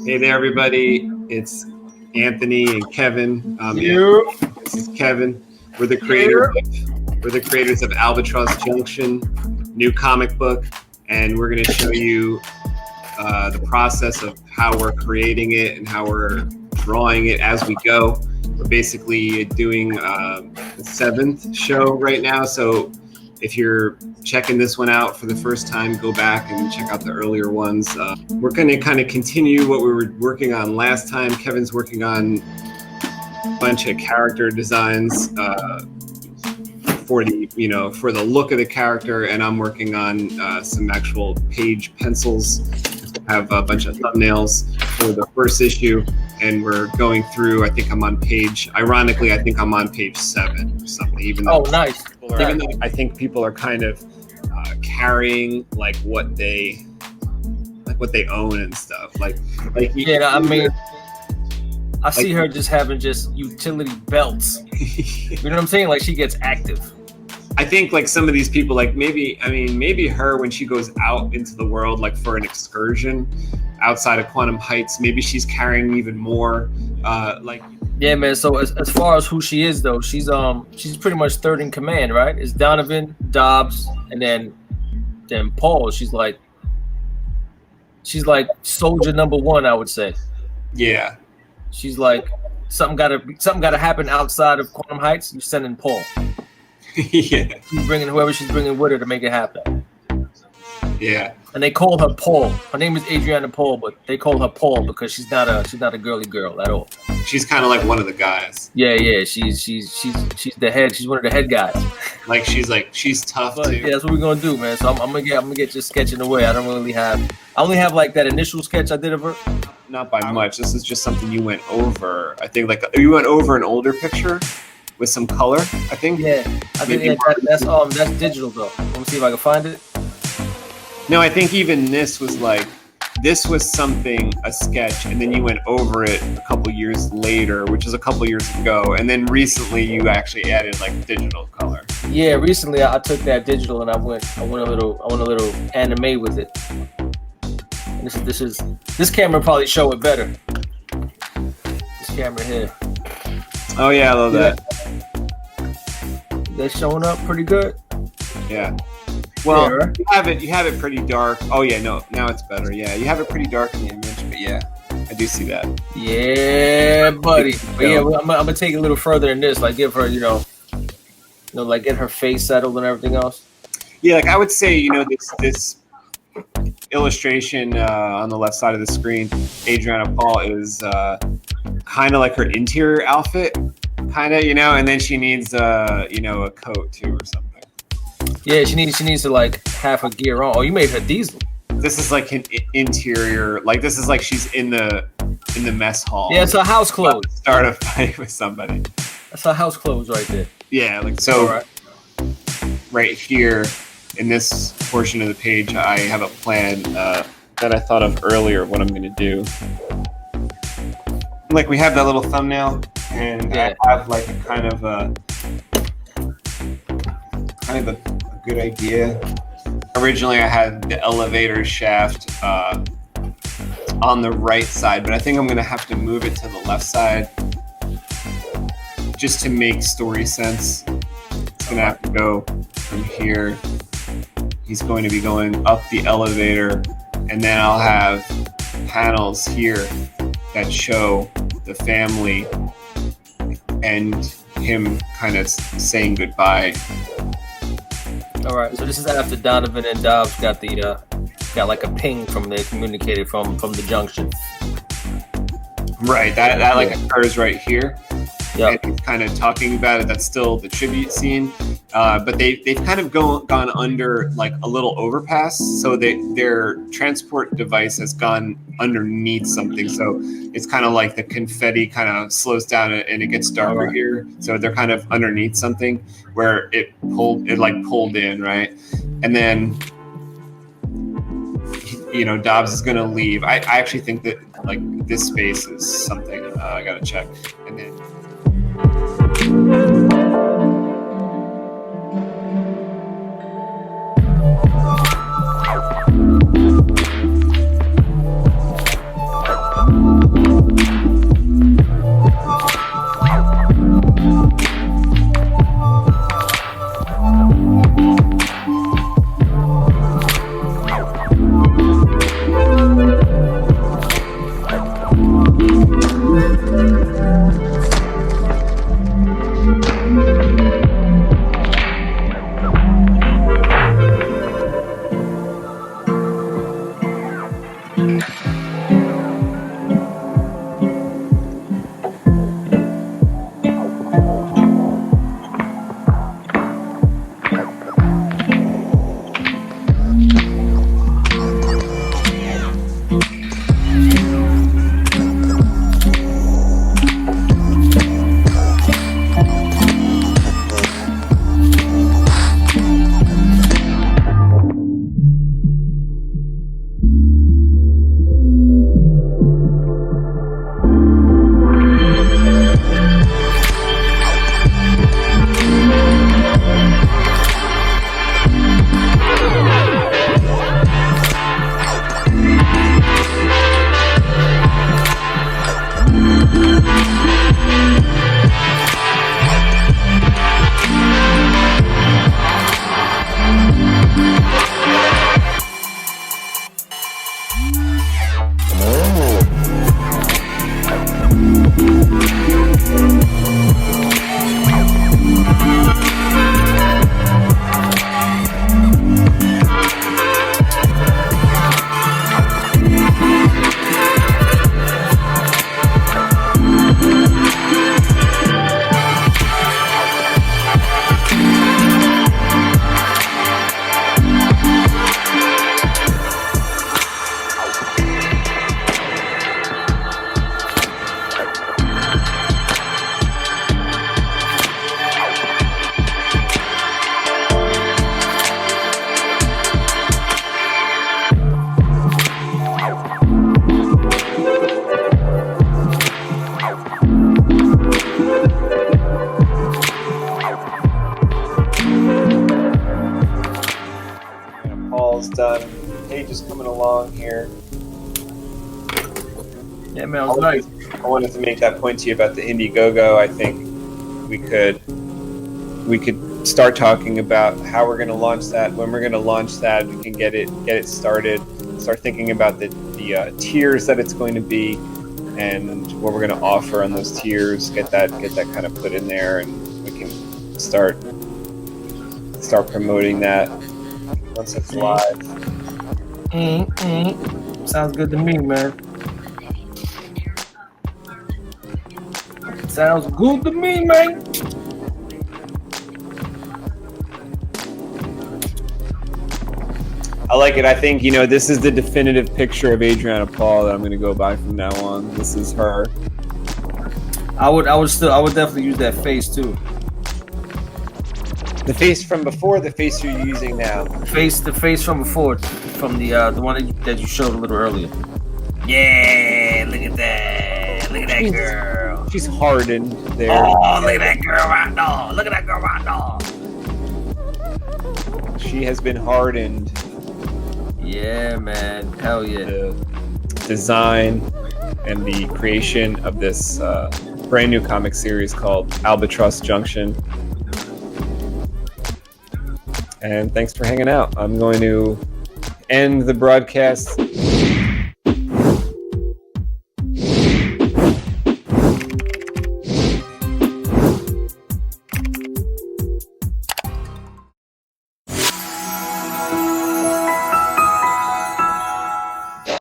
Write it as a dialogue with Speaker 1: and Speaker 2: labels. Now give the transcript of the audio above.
Speaker 1: Hey there, everybody. It's Anthony and Kevin. This is Kevin. We're the creators of Albatross Junction, new comic book, and we're going to show you the process of how we're creating it and how we're drawing it as we go. We're basically doing the 7th show right now, so if you're checking this one out for the first time, go back and check out the earlier ones. We're going to kind of continue what we were working on last time. Kevin's working on a bunch of character designs for the look of the character, and I'm working on some actual page pencils. I have a bunch of thumbnails for the first issue, and we're going through. I think I'm on page 7 or something. Even though
Speaker 2: nice.
Speaker 1: Even though I think people are kind of carrying like what they own and stuff. I
Speaker 2: see her just having utility belts. You know what I'm saying? Like she gets active.
Speaker 1: I think like some of these people, like maybe her when she goes out into the world, like for an excursion outside of Quantum Heights, maybe she's carrying even more.
Speaker 2: Yeah, man. So as far as who she is, though, she's pretty much third in command, right? It's Donovan, Dobbs, and then Paul. She's like soldier number 1, I would say.
Speaker 1: Yeah.
Speaker 2: She's like something gotta happen outside of Quantum Heights. You send in Paul.
Speaker 1: Yeah.
Speaker 2: She's bringing whoever she's bringing with her to make it happen.
Speaker 1: Yeah.
Speaker 2: And they call her Paul. Her name is Adriana Paul, but they call her Paul because she's not a girly girl at all.
Speaker 1: She's kind of like one of the guys.
Speaker 2: Yeah. She's the head. She's one of the head guys.
Speaker 1: She's tough
Speaker 2: but,
Speaker 1: too.
Speaker 2: Yeah, that's what we're gonna do, man. So I'm gonna get just sketching away. I only have like that initial sketch I did of her.
Speaker 1: Not by much. This is just something you went over. I think you went over an older picture with some color. I think.
Speaker 2: Yeah, I think that's digital though. Let me see if I can find it.
Speaker 1: No, I think even this was a sketch, and then you went over it a couple years later, which is a couple years ago, and then recently you actually added like digital color.
Speaker 2: Yeah, recently I took that digital and I went a little anime with it. And this camera probably show it better. This camera here.
Speaker 1: Oh yeah, I love that.
Speaker 2: They're showing up pretty good.
Speaker 1: Yeah. Well,
Speaker 2: yeah, right?
Speaker 1: you have it pretty dark. Oh yeah, no, now it's better. Yeah, you have it pretty dark in the image, but yeah, I do see that.
Speaker 2: Yeah, buddy. But yeah, I'm gonna take it a little further than this. Like give her, like get her face settled and everything else.
Speaker 1: Yeah, like I would say, this illustration on the left side of the screen, Adriana Paul is kind of like her interior outfit, kind of, and then she needs a coat too or something.
Speaker 2: Yeah, she needs to like have her gear on. Oh, you made her diesel.
Speaker 1: This is like an interior, like this is like she's in the mess hall.
Speaker 2: Yeah, it's her house clothes.
Speaker 1: Start a fight with somebody.
Speaker 2: That's her house clothes right there.
Speaker 1: Yeah, like so. Right here in this portion of the page, I have a plan that I thought of earlier. What I'm going to do. Like we have that little thumbnail, and I have like a kind of a good idea. Originally, I had the elevator shaft on the right side, but I think I'm going to have to move it to the left side just to make story sense. It's going to have to go from here. He's going to be going up the elevator, and then I'll have panels here that show the family and him kind of saying goodbye.
Speaker 2: All right, so this is after Donovan and Dobbs got like a ping from they communicated from the junction.
Speaker 1: Right, that like occurs right here.
Speaker 2: Yeah,
Speaker 1: and he's kind of talking about it. That's still the tribute scene, but they've kind of gone under like a little overpass, so their transport device has gone underneath something. So it's kind of like the confetti kind of slows down and it gets darker here. So they're kind of underneath something where it pulled in, right? And then Dobbs is gonna leave. I actually think that like this space is something I gotta check, and then. pages coming along here.
Speaker 2: Yeah, man, it was nice.
Speaker 1: I wanted to make that point to you about the IndieGogo. I think we could start talking about how we're going to launch that, when we're going to launch that. We can get it started. Start thinking about the tiers that it's going to be, and what we're going to offer on those tiers. Get that kind of put in there, and we can start promoting that once it's live.
Speaker 2: Sounds good to me, man. Sounds good to me, man.
Speaker 1: I like it. I think, this is the definitive picture of Adriana Paul that I'm going to go by from now on. This is her.
Speaker 2: I would definitely use that face too.
Speaker 1: The face from before, the face you're using now.
Speaker 2: The face from before, from the one that you showed a little earlier. Yeah, look at that. Look at that girl.
Speaker 1: She's hardened there.
Speaker 2: Oh, look at that girl right now. Look at that girl right now.
Speaker 1: She has been hardened.
Speaker 2: Yeah, man. Hell yeah.
Speaker 1: The design and the creation of this brand new comic series called Albatross Junction. And thanks for hanging out. I'm going to end the broadcast